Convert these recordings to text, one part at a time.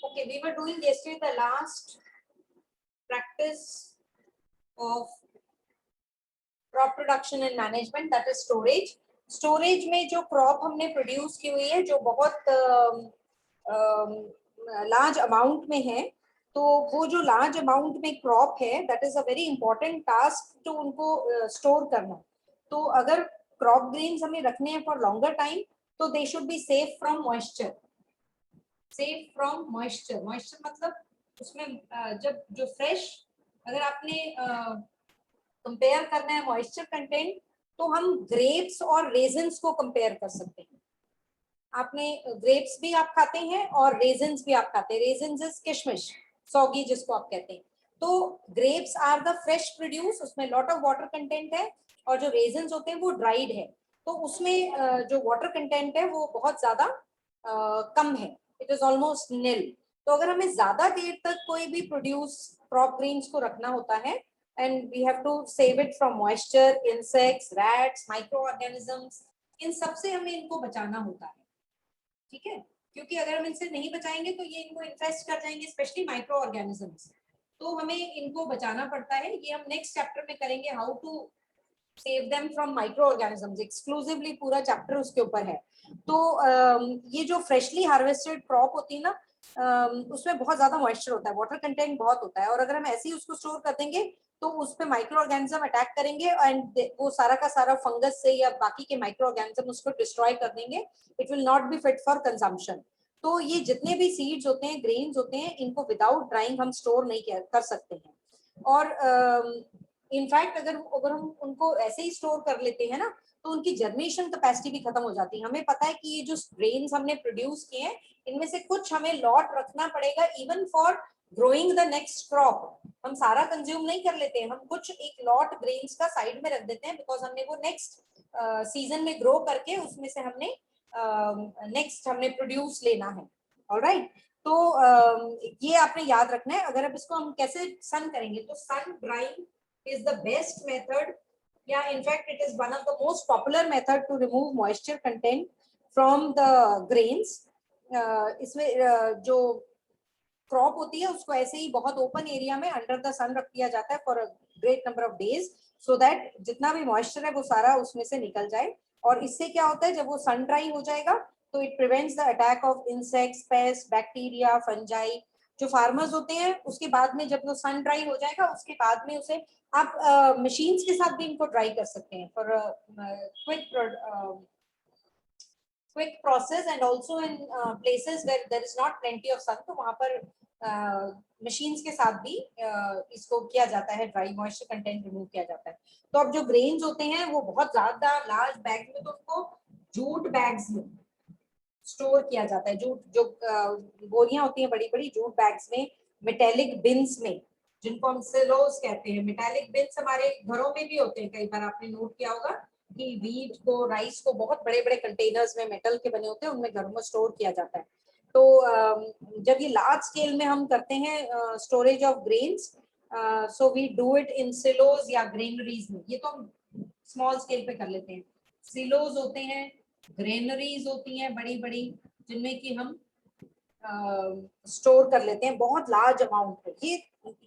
Okay, we were doing yesterday the last practice of crop production and management, that is storage. Storage में जो crop हमने produce की हुई है, जो बहुत large amount में है, तो वो जो large amount में crop है, that is a very important task to उनको store करना. तो अगर crop grains हमें रखने हैं for longer time, तो they should be safe from moisture. Safe from moisture. Moisture मतलब उसमें जब जो fresh, अगर आपने कंपेयर करना है मॉइस्चर कंटेंट, तो हम ग्रेप्स और रेजन्स को कंपेयर कर सकते हैं. आपने ग्रेप्स भी आप खाते हैं और रेजन्स भी आप खाते हैं. रेजन्स इज किशमिश, सौगी जिसको आप कहते हैं. तो grapes are the fresh produce, उसमें लॉट ऑफ वाटर कंटेंट है, और जो रेजन्स होते हैं वो ड्राइड है, तो उसमें जो वाटर कंटेंट है वो बहुत ज्यादा कम है. इट इज ऑलमोस्ट निल. तो अगर हमें ज्यादा देर तक कोई भी प्रोड्यूस क्रॉप ग्रेन्स को रखना होता है, and we have to save it from moisture, insects, rats, microorganisms, इन सब से हमें इनको बचाना होता है. ठीक है, क्योंकि अगर हम इनसे नहीं बचाएंगे तो ये इनको इन्फेस्ट कर जाएंगे, स्पेशली माइक्रो ऑर्गेनिजम्स. तो हमें इनको बचाना पड़ता है. ये हम नेक्स्ट चैप्टर में करेंगे, how to save them from micro organisms. Exclusively पूरा चैप्टर उसके ऊपर है. तो ये जो फ्रेशली हार्वेस्टेड क्रॉप होती है ना, उसमें बहुत ज्यादा मॉइस्चर होता है, वाटर कंटेंट बहुत होता है, और अगर हम ऐसे ही उसको स्टोर कर देंगे तो उस पे माइक्रो ऑर्गेनिज्म अटैक करेंगे एंड वो सारा का सारा फंगस से या बाकी के माइक्रो ऑर्गेनिज्म उसको डिस्ट्रॉय कर देंगे. It will not be fit for consumption. तो ये जितने भी सीड्स होते हैं, ग्रेन्स होते हैं, इनको विदाउट ड्राइंग हम स्टोर नहीं कर सकते हैं. और इनफैक्ट अगर हम उनको ऐसे ही स्टोर कर लेते हैं ना, तो उनकी जर्मिनेशन कैपेसिटी भी खत्म हो जाती है. हमें पता है कि ये जो ग्रेन्स हमने प्रोड्यूस किए हैं, इनमें से कुछ हमें लॉट रखना पड़ेगा even for growing the next crop. हम सारा कंज्यूम नहीं कर लेते हैं, हम कुछ एक लॉट ग्रेन्स का साइड में रख देते हैं, बिकॉज हमने वो नेक्स्ट सीजन में ग्रो करके उसमें से हमने नेक्स्ट हमने प्रोड्यूस लेना है. ऑलराइट. तो ये आपने याद रखना है. अगर अब इसको हम कैसे सन करेंगे, तो sun drying is the best method. Yeah, in fact it is one of the most popular method to remove moisture content from the grains. इसमें जो क्रॉप होती है उसको ऐसे ही बहुत ओपन एरिया में अंडर द सन रख दिया जाता है for a great number of days, so that जितना भी मॉइस्चर है वो सारा उसमें से निकल जाए. और इससे क्या होता है, जब वो सन ड्राई हो जाएगा तो it prevents the attack of insects, paste, bacteria, fungi. जो फार्मर्स होते हैं उसके बाद में जब वो सन ड्राई हो जाएगा, उसके बाद में उसे आप मशीन्स के साथ भी इनको ड्राई कर सकते हैं for quick process. And also in places where there is not plenty of sun, तो वहां पर मशीन्स के साथ भी इसको किया जाता है, ड्राई मॉइस्चर कंटेंट रिमूव किया जाता है. तो अब जो ग्रेन्स होते हैं वो बहुत ज्यादा लार्ज बैग में, तो उनको जूट बैग्स में स्टोर किया जाता है. जूट जो बोरियां होती हैं, बड़ी बड़ी जूट बैग्स में, मेटेलिक बिन्स में, जिनको हम सिलोस कहते हैं. मेटेलिक बिन्स हमारे घरों में भी होते हैं. कई बार आपने नोट किया होगा कि वीट को, राइस को बहुत बड़े बड़े कंटेनर्स में मेटल के बने होते हैं, उनमें घरों में स्टोर किया जाता है. तो जब ये लार्ज स्केल में हम करते हैं storage of grains, so we do it in silos या ग्रेनरीज में. ये तो हम स्मॉल स्केल पे कर लेते हैं. सिलोज होते हैं, ग्रेनरीज होती हैं बड़ी बड़ी, जिनमें कि हम स्टोर कर लेते हैं बहुत लार्ज अमाउंट पे. ये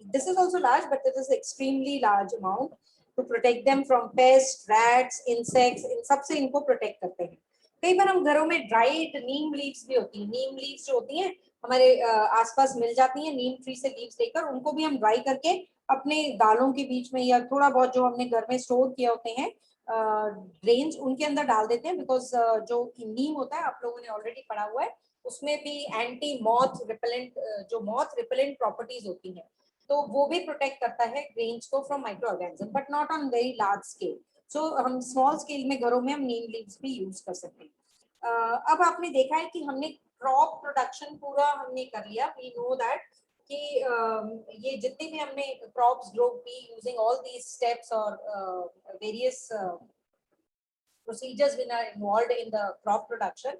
this is also large, but this is extremely large amount to protect them from pest, rats, insects. इन सब से इनको प्रोटेक्ट करते हैं. कई बार हम घरों में ड्राइड नीम लीव्स भी होती हैं. नीम लीव्स जो होती हैं हमारे आसपास मिल जाती हैं, नीम ट्री से लीव्स लेकर, उनको भी हम ड्राई करके अपने दालों के बीच में या थोड़ा बहुत जो हमने घर में स्टोर किए होते हैं ग्रेन्स, उनके अंदर डाल देते हैं. बिकॉज जो नीम होता है, आप लोगों ने ऑलरेडी पढ़ा हुआ है, उसमें भी एंटी मॉथ रिपेलेंट, जो मॉथ रिपेलेंट प्रॉपर्टीज होती हैं, तो वो भी प्रोटेक्ट करता है ग्रेन्स को from microorganism, but not on very large scale. So हम स्मॉल स्केल में घरों में हम नीम लीव्स भी यूज कर सकते हैं. अब आपने देखा है कि हमने क्रॉप प्रोडक्शन पूरा हमने कर लिया. वी नो दैट कि ये जितने भी हमने क्रॉप्स ग्रो की यूजिंग ऑल दीज स्टेप्स और various procedures which are involved in the crop production.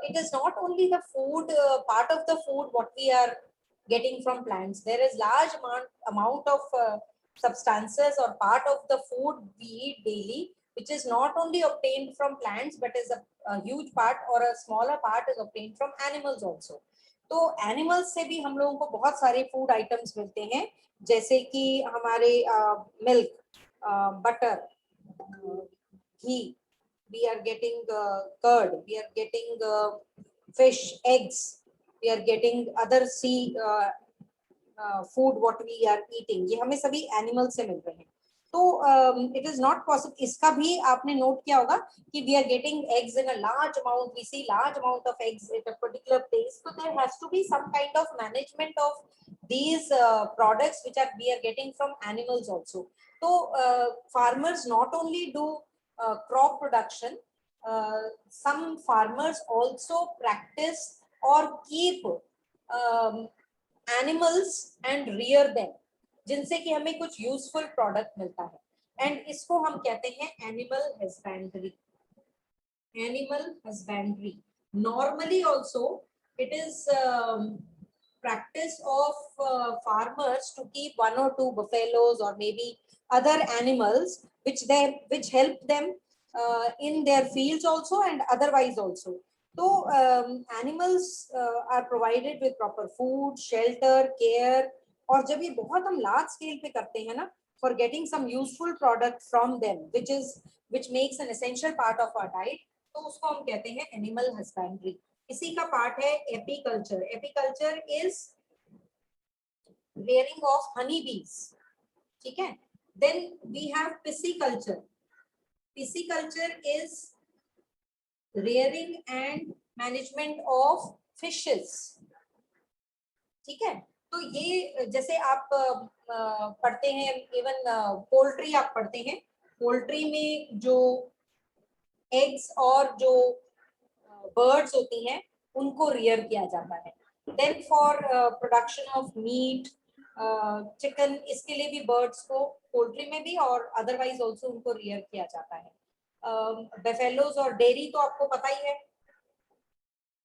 It is not only the food, part of the food what we are getting from plants. There is large amount of substances or part of the food we eat daily, which is not only obtained from plants, but is a huge part or a smaller part is obtained from animals also. तो animals से भी हम लोगों को बहुत सारे food items मिलते हैं, जैसे कि हमारे milk, butter, ghee, we are getting curd, we are getting fish, eggs, we are getting other sea food what we are eating, ये हमें सभी एनिमल से मिल रहे हैं. तो इट इज नॉट पॉसिबल, इसका भी आपने नोट किया होगा कि we are getting eggs in a large amount, we see large amount of eggs at a particular place, so there has to be some kind of management of these products which are we are getting from animals also. So farmers not only do crop production, some farmers also practice or keep animals and rear them, जिनसे कि हमें कुछ useful product मिलता है, and इसको हम कहते हैं animal husbandry. Animal husbandry normally also it is practice of farmers to keep one or two buffaloes or maybe other animals which help them in their fields also and otherwise also. So animals are provided with proper food, shelter, care. और जब ये बहुत हम large scale पे करते हैं ना, for getting some useful product from them which makes an essential part of our diet, तो उसको हम कहते हैं एनिमल हस्बेंड्री. इसी का पार्ट है apiculture. Apiculture is rearing of honey bees. ठीक है. Then we have pisciculture. Pisciculture is rearing and management of fishes. ठीक है. तो ये जैसे आप पढ़ते हैं, इवन पोल्ट्री आप पढ़ते हैं, पोल्ट्री में जो एग्स और जो बर्ड्स होती हैं उनको रियर किया जाता है. Then for production of meat, chicken, इसके लिए भी बर्ड्स को पोल्ट्री में भी और अदरवाइज ऑल्सो उनको रियर किया जाता है. बेफेलोज और डेयरी तो आपको पता ही है,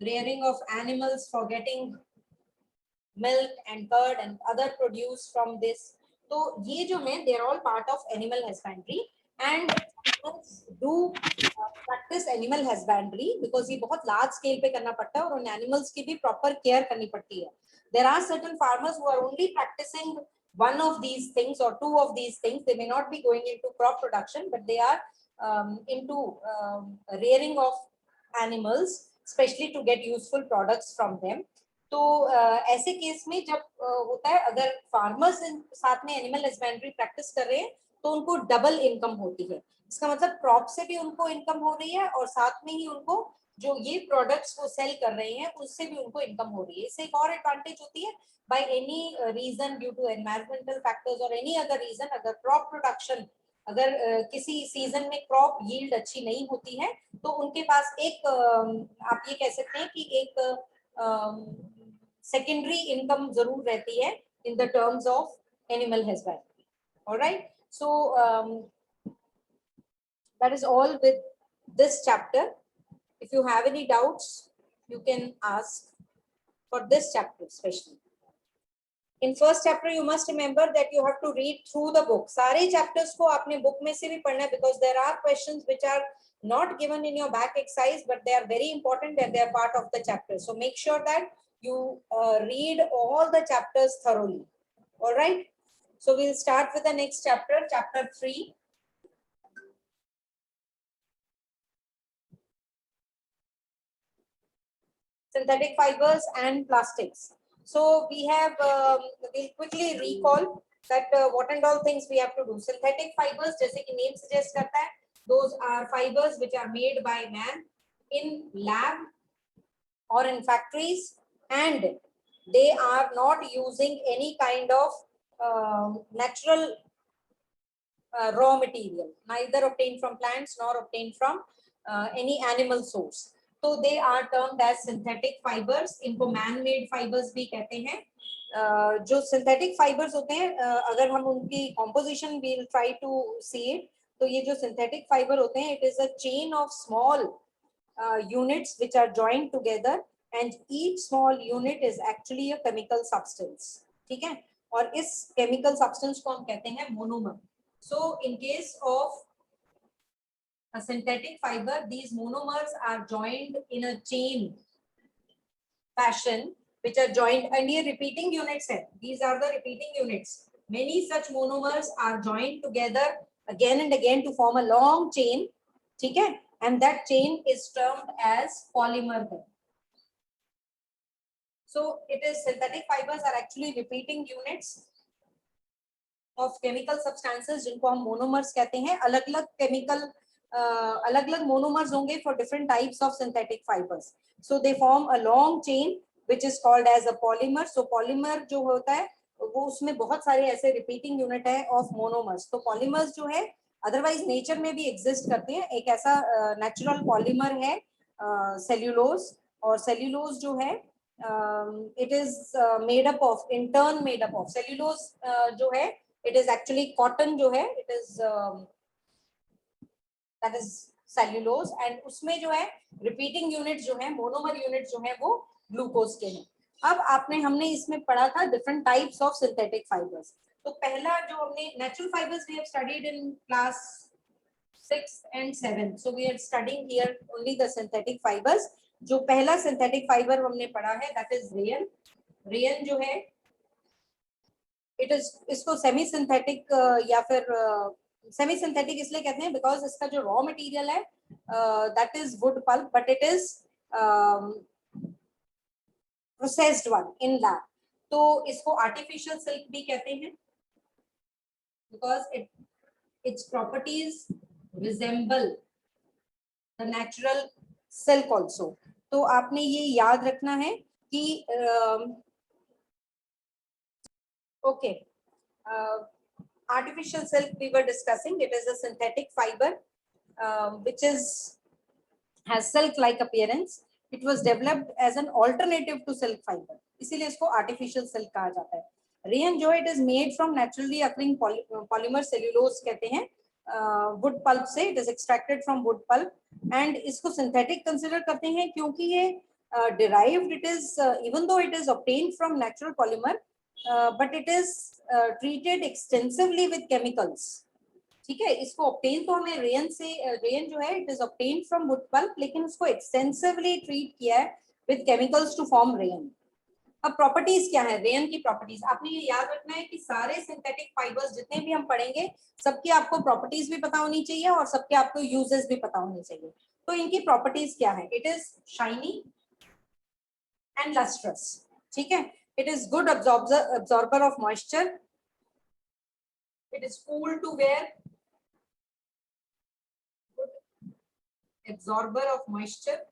rearing of animals for getting milk and curd and other produce from this. तो ये जो है they are all part of animal husbandry and do practice animal husbandry because ये बहुत large scale पे करना पड़ता है और उन animals की भी proper care करनी पड़ती है. There are certain farmers who are only practicing one of these things or two of these things. They may not be going into crop production, but they are into rearing of animals, especially to get useful products from them. तो ऐसे case में जब होता है, अगर farmers साथ में animal husbandry practice कर रहे हैं तो उनको डबल इनकम होती है. इसका मतलब क्रॉप से भी उनको इनकम हो रही है और साथ में ही उनको जो ये प्रोडक्ट्स वो सेल कर रहे हैं उससे भी उनको इनकम हो रही है. इससे एक और एडवांटेज होती है, by any reason due to environmental factors और एनी अदर रीजन, अगर क्रॉप प्रोडक्शन, अगर किसी सीजन में क्रॉप यील्ड अच्छी नहीं होती है तो उनके पास एक आप ये कह सकते हैं कि एक secondary income जरूर रहती है in the terms of animal husbandry. All right, so that is all with this chapter. If you have any doubts you can ask for this chapter especially. In first chapter you must remember that you have to read through the book. सारे chapters को आपने book में से भी पढ़ना है because there are questions which are not given in your back exercise but they are very important and they are part of the chapter. So make sure that you read all the chapters thoroughly. All right, so we'll start with the next chapter, chapter 3. Synthetic fibers and plastics. So we have we'll quickly recall that what and all things we have to do. Synthetic fibers, जैसे कि name suggest करता है, those are fibers which are made by man in lab or in factories, and they are not using any kind of natural raw material, neither obtained from plants nor obtained from any animal source. तो they are termed as synthetic fibers. इनको man made fibers भी कहते हैं. जो synthetic fibers होते हैं, अगर हम उनकी composition we'll try to see it. तो ये जो synthetic fiber होते हैं, it is a chain of small units which are joined together and each small unit is actually a chemical substance. ठीक है, और इस chemical substance को हम कहते हैं monomer. So in case of a synthetic fiber, these monomers are joined in a chain fashion which are joined, and ये repeating units है. These are the repeating units. Many such monomers are joined together again and again to form a long chain. ठीक है? And that chain is termed as polymer. So it is synthetic fibers are actually repeating units of chemical substances जिनको हम monomers कहते हैं. अलग-अलग chemical अलग-अलग monomers होंगे for different types of synthetic fibers. So they form a long chain which is called as a polymer. So polymer जो होता है वो उसमें बहुत सारे ऐसे repeating unit है of monomers. तो polymers जो है otherwise nature में भी exist करते हैं. एक ऐसा natural polymer है cellulose, और cellulose जो है it is made up of, in turn made up of cellulose जो है it is actually cotton जो है it is that is cellulose, and उसमें जो है repeating unit जो है monomer unit जो है वो glucose के हैं. अब आपने हमने इसमें पढ़ा था different types of synthetic fibers. तो पहला जो हमने natural fibers we have studied in class 6 and 7. So we are studying here only the synthetic fibers. जो पहला synthetic fiber हमने पढ़ा है that is rayon. Rayon जो है it is इसको semi synthetic या फिर semi synthetic इसलिए कहते हैं because इसका जो raw material है that is wood pulp, but it is processed one in lab. तो इसको artificial silk भी कहते हैं because its properties resemble the natural silk also. तो आपने ये याद रखना है कि okay, artificial silk we were discussing. It is a synthetic fiber which has silk-like appearance. It was developed as an alternative to silk fiber. इसीलिए इसको artificial silk कहा जाता है. Rayon जो it is made from naturally occurring polymer cellulose कहते हैं. Wood pulp से it is extracted from wood pulp, and इसको synthetic consider करते हैं क्योंकि ये derived it is even though it is obtained from natural polymer but it is treated extensively with chemicals. ठीक है, इसको obtain तो हमें rayon से rayon जो है it is obtained from wood pulp, लेकिन उसको extensively treat किया है with chemicals to form rayon. अब प्रॉपर्टीज क्या है रेयन की प्रॉपर्टीज? आपने ये याद रखना है कि सारे सिंथेटिक फाइबर्स जितने भी हम पढ़ेंगे सबकी आपको प्रॉपर्टीज भी पता होनी चाहिए और सबके आपको यूजेस भी पता होने चाहिए. तो इनकी प्रॉपर्टीज क्या है? It is shiny and lustrous. ठीक है, it is good absorber of moisture. It is cool to wear. Good absorber of moisture.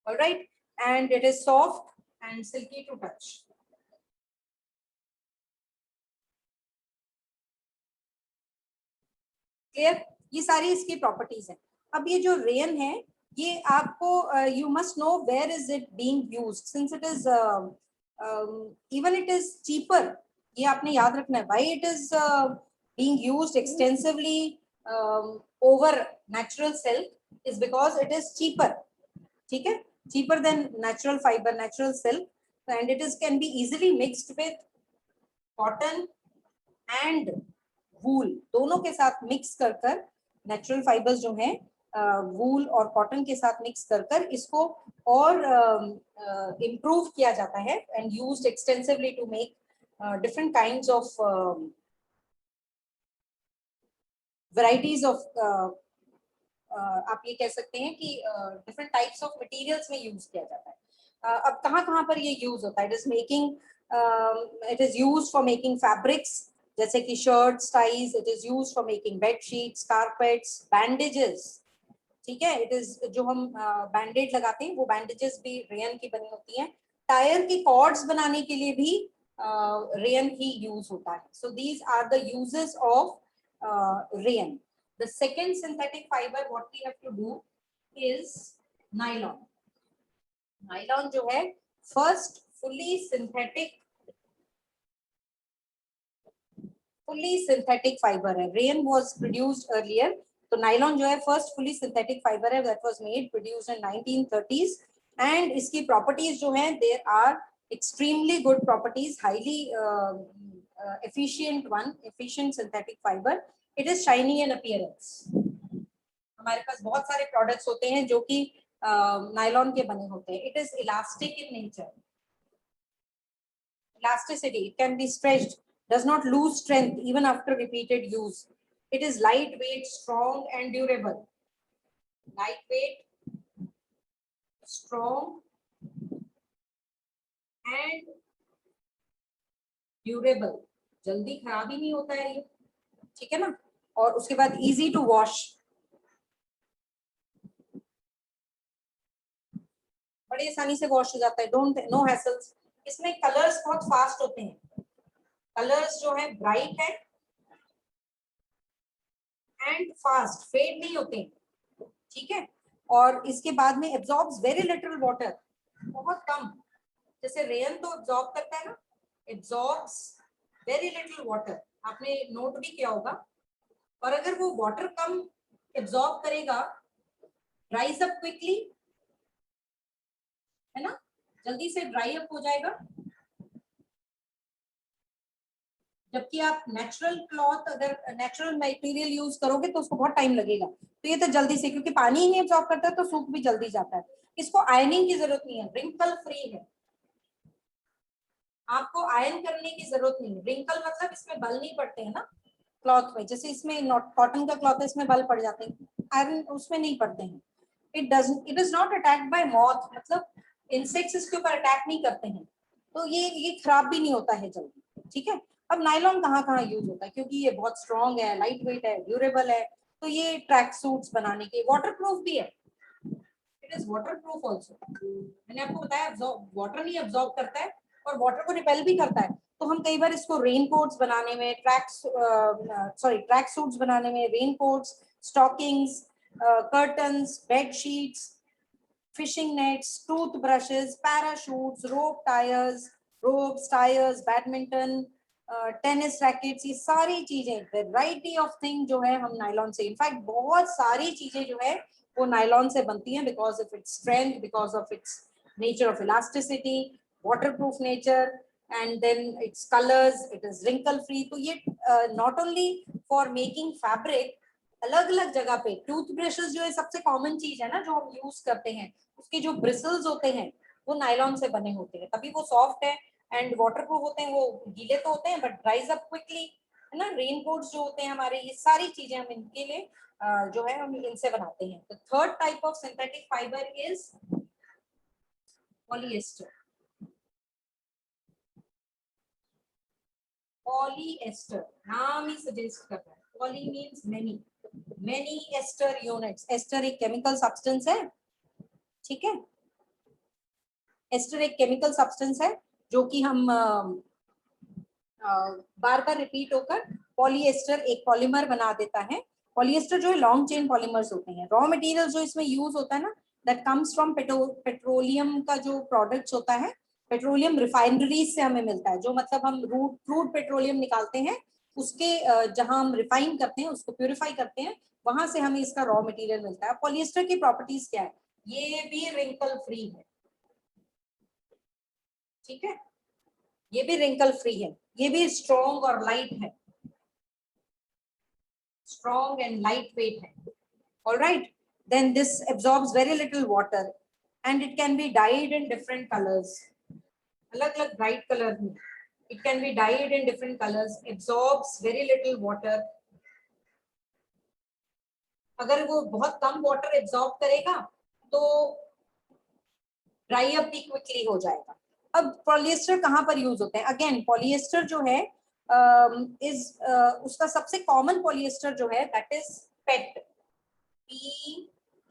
All right, and it is soft and silky to touch. Clear? ये सारी इसकी properties हैं. अब ये जो rayon है ये आपको you must know where is it being used, since it is even it is cheaper. ये आपने याद रखना है. Why it is being used extensively over natural silk is because it is cheaper. ठीक है, cheaper than natural fiber, natural silk, and it is can be easily mixed with cotton and wool. दोनों के साथ mix कर कर natural fibers जो हैं wool और cotton के साथ मिक्स कर कर इसको और improve किया जाता है and used extensively to make different kinds of varieties of आप ये कह सकते हैं कि different types of materials में use किया जाता है. अब कहाँ पर ये use होता है? It is making it is used for making fabrics जैसे कि shirts, ties. It is used for making bed sheets, carpets, bandages. ठीक है, it is जो हम बैंडेज लगाते हैं वो bandages भी रेयन की बनी होती हैं. टायर की कॉर्ड्स बनाने के लिए भी रेयन ही यूज होता है. So these are the uses of rayon. The second synthetic fiber what we have to do is nylon. Nylon जो है first fully synthetic fiber है. Rayon was produced earlier. तो nylon जो है first fully synthetic fiber है that was made produced in 1930s, and इसकी properties जो हैं there are extremely good properties, highly efficient synthetic fiber. It is shiny in appearance. हमारे पास बहुत सारे प्रोडक्ट्स होते हैं जो कि नायलॉन के बने होते हैं. It is elastic in nature. Elasticity, it can be stretched, does not lose strength even after repeated use. It is lightweight, strong and durable. Lightweight, strong and durable. जल्दी खराब ही नहीं होता है ये, ठीक है ना. और उसके बाद easy to wash, बड़ी आसानी से वॉश हो जाता है. Don't know hassles. इसमें कलर्स बहुत फास्ट होते हैं. कलर्स जो है ब्राइट है एंड फास्ट, फेड नहीं होते, ठीक है. और इसके बाद में एब्जॉर्ब्स वेरी लिटिल वाटर, बहुत कम. जैसे रेन तो एब्जॉर्ब करता है ना, एब्जॉर्ब्स वेरी लिटिल वाटर. आपने नोट भी किया होगा. और अगर वो वाटर कम एब्जॉर्ब करेगा, ड्राइज अप क्विकली, है ना, जल्दी से ड्राई अप हो जाएगा. जबकि आप नेचुरल क्लॉथ, अगर नेचुरल मटेरियल यूज करोगे तो उसको बहुत टाइम लगेगा. तो ये तो जल्दी से, क्योंकि पानी ही नहीं एब्जॉर्ब करता है तो सूख भी जल्दी जाता है. इसको आयनिंग की जरूरत नहीं है, रिंकल फ्री है. आपको आयन करने की जरूरत नहीं है. रिंकल मतलब इसमें बल नहीं पड़ते हैं ना क्लॉथ में. जैसे इसमें कॉटन का क्लॉथ है, इसमें बल पड़ जाते हैं, आयरन उसमें नहीं पड़ते हैं. It is not attacked by moth, मतलब इंसेक्ट्स इसके ऊपर अटैक नहीं करते हैं. तो ये खराब भी नहीं होता है जल्दी, ठीक है. अब नायलॉन कहाँ कहाँ यूज होता है, क्योंकि ये बहुत स्ट्रॉन्ग है, लाइट वेट है, ड्यूरेबल है. तो ये ट्रैक सूट्स बनाने के, वाटर प्रूफ भी है. It is water proof also. मैंने आपको बताया वाटर नहीं एब्जॉर्ब करता है और वाटर को रिपेल भी करता है. तो हम कई बार इसको रेन कोट्स बनाने में, ट्रैक सूट्स बनाने में, rain quotes, stockings, curtains, bed sheets, fishing nets, tooth brushes, parachutes, ropes, tyres, badminton, tennis rackets, ये सारी चीजें, वैरायटी ऑफ थिंग जो है हम नायलॉन से, इनफैक्ट बहुत सारी चीजें जो है वो नायलॉन से बनती हैं, because of its strength, because of its nature of elasticity, waterproof nature, and then its colors, it is wrinkle free. तो ये not only for making fabric, अलग अलग जगह पे टूथ ब्रशेस जो है सबसे कॉमन चीज है ना जो हम यूज करते हैं, उसके जो ब्रिसल्स होते हैं वो नायलॉन से बने होते हैं, तभी वो सॉफ्ट है एंड वाटरप्रूफ होते हैं. वो गीले तो होते हैं बट ड्राइज अप क्विकली, है ना. रेनकोट्स जो होते हैं हमारे, ये सारी चीजें हम इनके लिए जो है हम इनसे बनाते हैं. तो third type of synthetic fibre is polyester. Polyester नाम ही सजेस्ट कर रहा है. Poly means many ester units. Ester एक केमिकल सब्सटेंस है, ठीक है. एस्टर एक केमिकल सब्सटेंस है जो कि हम बार बार रिपीट होकर पॉलिएस्टर एक पॉलीमर बना देता है. पॉलिएस्टर जो है लॉन्ग चेन पॉलीमर्स होते हैं. रॉ मटेरियल जो इसमें यूज होता है ना, दैट कम्स फ्रॉम पेट्रोलियम का जो प्रोडक्ट्स होता है, पेट्रोलियम रिफाइनरीज से हमें मिलता है. जो मतलब हम क्रूड पेट्रोलियम निकालते हैं, उसके जहां हम रिफाइन करते हैं, उसको प्यूरिफाई करते हैं, वहां से हमें इसका रॉ मटेरियल मिलता है. पॉलिएस्टर की प्रॉपर्टीज क्या है, ये भी रिंकल फ्री है, ठीक है. ये भी रिंकल फ्री है, ये भी स्ट्रॉन्ग और लाइट है, strong and lightweight hai. All right, then this absorbs very little water and it can be dyed in different colors. Alag alag bright color mein it can be dyed in different colors, absorbs very little water. अगर वो बहुत कम water absorb करेगा तो dry up भी quickly हो जाएगा. अब polyester कहाँ पर यूज होते हैं, अगेन पॉलिएस्टर जो है उसका सबसे कॉमन पॉलिएस्टर जो है दैट इज पेट.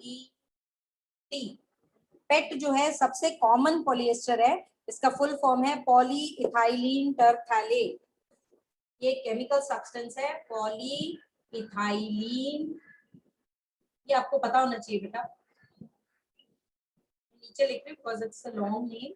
PET. पेट जो है सबसे कॉमन पॉलिएस्टर है. इसका फुल फॉर्म है पॉली इथाइलिन टरफैलेट. ये केमिकल सब्सटेंस है पॉली इथाइलिन. ये आपको पता होना चाहिए बेटा, नीचे लिख रही हूँ because it's a long name.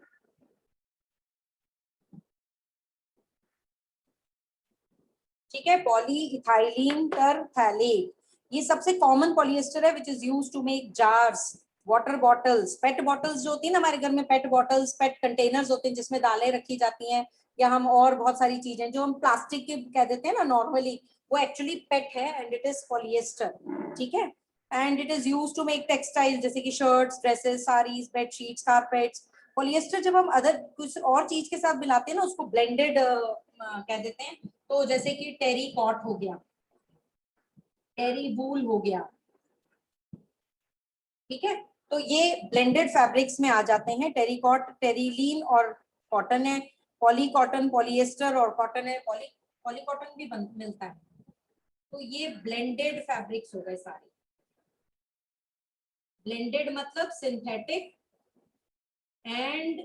ठीक है, पॉली इथाइलिन टरफैलेट. ये सबसे कॉमन पॉलिएस्टर है which is used to make jars, water bottles, PET bottles जो होती है ना हमारे घर में, पेट बॉटल्स, पेट कंटेनर्स होते हैं जिसमें दालें रखी जाती हैं, या हम और बहुत सारी चीजें जो हम प्लास्टिक के कह देते हैं ना नॉर्मली, वो एक्चुअली पेट है एंड इट इज पॉलिएस्टर, ठीक है. And it is use to make textile जैसे कि shirts, dresses, saris, bedsheets, carpets. Polyester जब हम अदर कुछ और चीज के साथ मिलाते हैं ना उसको ब्लेंडेड कह देते हैं। तो जैसे कि टेरी कॉट हो गया, टेरी वूल हो गया, ठीक है। तो ये ब्लेंडेड फैब्रिक्स में आ जाते हैं। टेरिकॉट, टेरिलीन और कॉटन है, पॉली कॉटन, पॉलिएस्टर और कॉटन है, पॉली कॉटन भी मिलता है। तो ये ब्लेंडेड फैब्रिक्स हो गए सारे। ब्लेंडेड मतलब सिंथेटिक एंड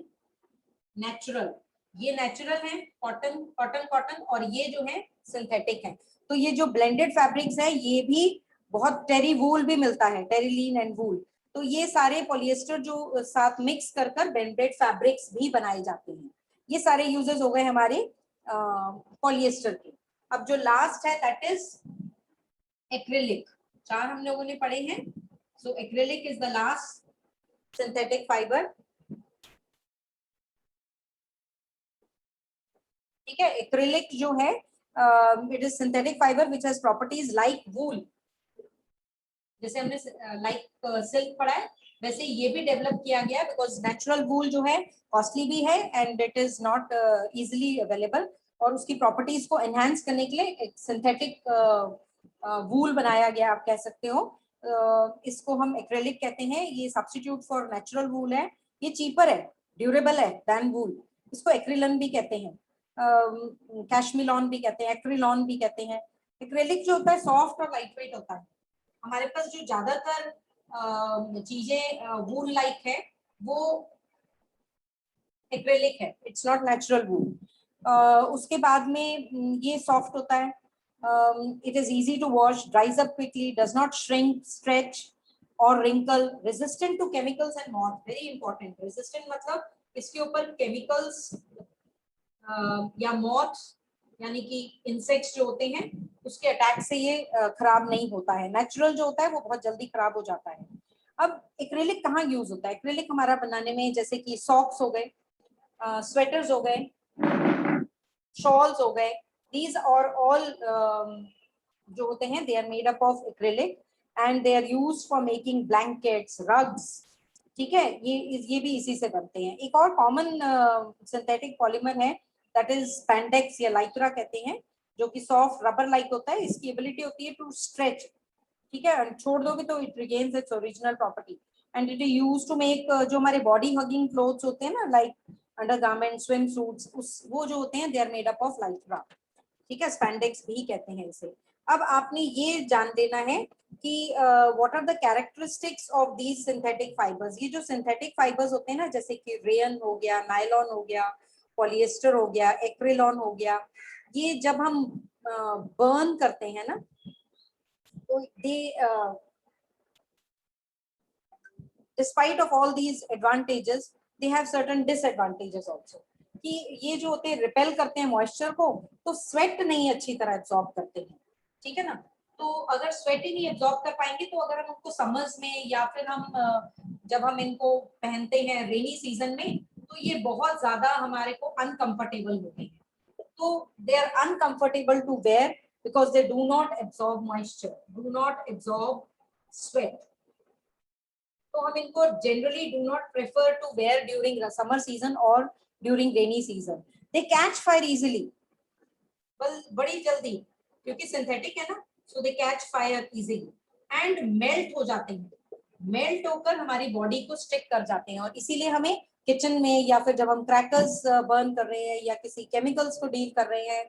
नेचुरल। ये नेचुरल है कॉटन, कॉटन कॉटन, और ये जो है सिंथेटिक है। तो ये जो ब्लेंडेड फैब्रिक्स है ये भी बहुत, टेरी वूल भी मिलता है, टेरिलीन एंड वूल। तो ये सारे पॉलिएस्टर जो साथ मिक्स कर कर ब्लेंडेड फैब्रिक्स भी बनाए जाते हैं। ये सारे यूजेस हो गए हमारे पॉलिएस्टर के। अब जो लास्ट है दैट इज एक्रिलिक। 4 हम लोगों ने पढ़े हैं। So acrylic is the last synthetic fibre. ठीक है, एक्रिलिक जो है it is synthetic fibre which has properties like wool. जैसे हमने लाइक सिल्क पढ़ा है वैसे ये भी डेवलप किया गया बिकॉज नेचुरल वूल जो है कॉस्टली भी है and it is not easily available, और उसकी प्रॉपर्टीज को एनहांस करने के लिए एक सिंथेटिक वूल बनाया गया आप कह सकते हो। इसको हम एक्रेलिक कहते हैं। ये सब्स्टिट्यूट फॉर नेचुरल वूल है। ये चीपर है, ड्यूरेबल है देन वूल। इसको एक्रिलन भी कहते हैं, कैशमिलॉन भी कहते हैं, एक्रिलॉन भी कहते हैं। एक्रेलिक जो होता है सॉफ्ट और लाइट वेट होता है। हमारे पास जो ज्यादातर चीजें वूल लाइक है वो एक्रेलिक है, इट्स नॉट नेचुरल वूल। उसके बाद में ये सॉफ्ट होता है, it is easy to wash, dries up quickly, does not shrink, stretch और wrinkle, resistant to chemicals and moth. Very important, resistant मतलब इसके ऊपर केमिकल्स या मॉथ यानी कि इंसेक्ट्स जो होते हैं उसके अटैक से ये खराब नहीं होता है। नेचुरल जो होता है वो बहुत जल्दी खराब हो जाता है। अब एक्रेलिक कहाँ यूज होता है? एक्रेलिक हमारा बनाने में जैसे कि सॉक्स हो गए, स्वेटर्स हो गए, शॉल्स हो गए, दीज आर ऑल जो होते हैं they are made up of acrylic and they are used for making blankets, rugs. ठीक है, ये भी इसी से बनते हैं। एक और कॉमन सिंथेटिक पॉलीमर है दैट इज स्पैंडेक्स या लाइक्रा कहते हैं, जो कि सॉफ्ट रबर लाइक होता है। इसकी एबिलिटी होती है टू स्ट्रेच, ठीक है, छोड़ दोगे तो it regains its original property and it is used to make जो हमारे बॉडी हगिंग क्लोथ्स होते हैं ना, लाइक अंडरगारमेंट, स्विम सूट्स, उस वो जो होते हैं they are made up of Lycra. ठीक है, स्पैंडेक्स भी कहते हैं इसे। अब आपने ये जान देना है कि what are the characteristics of these synthetic fibres. ये जो सिंथेटिक फाइबर्स होते हैं ना, जैसे कि रेयन हो गया, नायलॉन हो गया, पॉलिएस्टर हो गया, एक्रिलॉन हो गया, ये जब हम बर्न करते हैं ना तो दे despite of all these advantages they have certain disadvantages also, कि ये जो होते हैं रिपेल करते हैं मॉइस्चर को, तो स्वेट नहीं अच्छी तरह एब्जॉर्ब करते हैं। ठीक है ना, तो अगर स्वेट ही नहीं एब्जॉर्ब कर पाएंगे तो अगर हम उनको समर्स में या फिर हम जब हम इनको पहनते हैं रेनी सीजन में तो ये बहुत ज्यादा हमारे को अनकंफर्टेबल होते हैं। तो they are uncomfortable to wear because they do not absorb moisture, do not absorb sweat. तो हम इनको generally do not prefer to wear during summer season और during rainy season. They catch fire easily, बड़ी जल्दी, क्योंकि synthetic है ना, so they catch fire easily and melt हो जाते हैं, मेल्ट होकर हमारी बॉडी को स्टिक कर जाते हैं। और इसीलिए हमें किचन में या फिर जब हम क्रैकर्स बर्न कर रहे हैं या किसी केमिकल्स को डील कर रहे हैं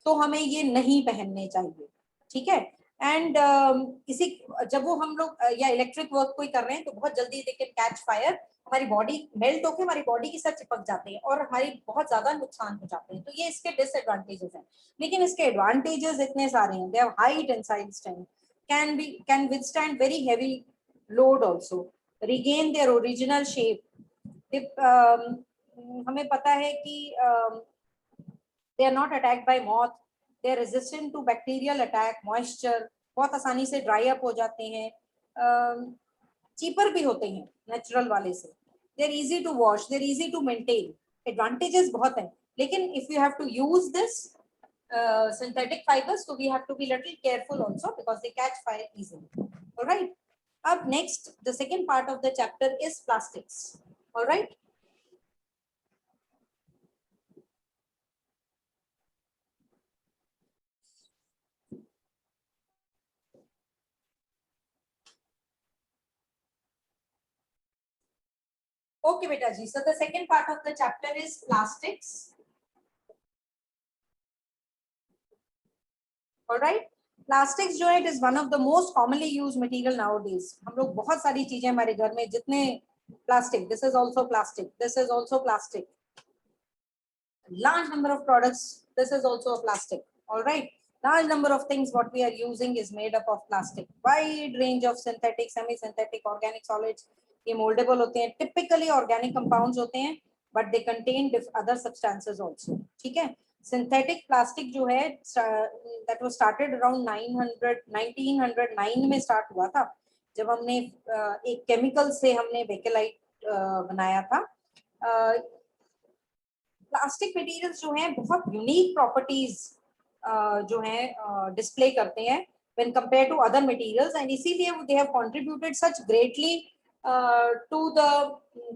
तो हमें ये नहीं पहनने चाहिए। ठीक है, एंड इसी जब वो हम लोग या इलेक्ट्रिक वर्क कोई कर रहे हैं तो बहुत जल्दी दे कैन कैच फायर, हमारी बॉडी मेल्ट होकर हमारी बॉडी के साथ चिपक जाते हैं और हमारी बहुत ज्यादा नुकसान हो जाते हैं। तो ये इसके डिसएडवांटेजेस हैं, लेकिन इसके एडवांटेजेस इतने सारे हैं। They have high tensile strength, can withstand very heavy load also, regain their original shape. हमें पता है कि they are not attacked by moth, they are resistant to bacterial attack, moisture, बहुत आसानी से ड्राई अप हो जाते हैं, चीपर भी होते हैं नेचुरल वाले से, they are easy to wash, they are easy to maintain। Advantages बहुत हैं, लेकिन if you have to use this synthetic fibers, so we have to be little careful also because they catch fire easily. All right, अब next, the second part of the chapter is plastics. All right. Okay, beta ji. So the second part of the chapter is plastics. All right. Plastics जो है it is one of the most commonly use material nowadays. हम लोग बहुत सारी चीजें हमारे घर में जितने plastic, this is also plastic, this is also plastic, large number of products, this is also a plastic. All right, large number of things what we are using is made up of plastic. Wide range of synthetic, semi synthetic, organic solids. ये moldable होते हैं, typically organic compounds होते हैं, but they contain other substances also. ठीक है. Synthetic plastic जो है that was started around 1909 में start हुआ था, जब हमने एक chemical से हमने बेकेलाइट बनाया था. प्लास्टिक मटेरियल्स जो हैं बहुत यूनिक प्रॉपर्टीज जो हैं डिस्प्ले करते हैं when compared to other materials, and इसीलिए they have contributed such greatly to the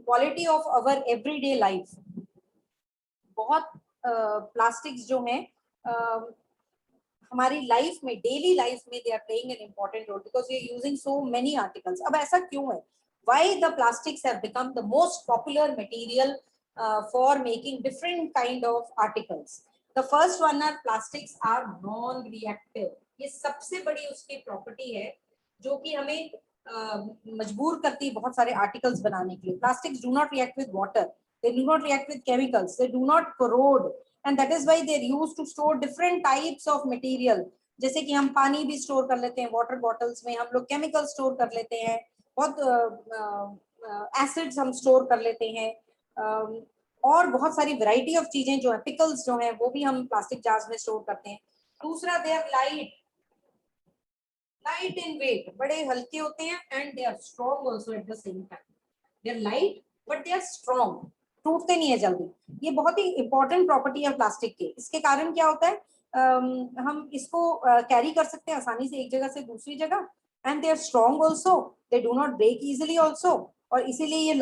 quality of our everyday life. बहुत प्लास्टिक्स जो हैं हमारी लाइफ में, डेली लाइफ में they are playing an important role because we are using so many articles. अब ऐसा क्यों है? Why the plastics have become the most popular material for making different kind of articles? The first one are plastics are non-reactive. ये सबसे बड़ी उसकी property है जो कि हमें मजबूर करती है बहुत सारे आर्टिकल्स बनाने के लिए. Plastics do not react with water, they do not react with chemicals, they do not corrode, and that is why they are used to store different types of material. जैसे कि हम पानी भी स्टोर कर लेते हैं वाटर बॉटल्स में, हम लोग केमिकल स्टोर कर लेते हैं, बहुत एसिड्स हम स्टोर कर लेते हैं, और बहुत सारी वैरायटी ऑफ चीजें जो है, पिकल्स जो हैं वो भी हम प्लास्टिक जार्स में स्टोर करते हैं. दूसरा, they are light in weight, बड़े हल्के होते हैं, and they are strong also at the same time. They are light but they are strong, टूटते नहीं है जल्दी. ये बहुत ही इंपॉर्टेंट प्रॉपर्टी है प्लास्टिक के. इसके कारण क्या होता है, हम इसको कैरी कर सकते हैं आसानी से एक जगह से दूसरी जगह, and they are strong also, they do not break easily also, और इसीलिए ये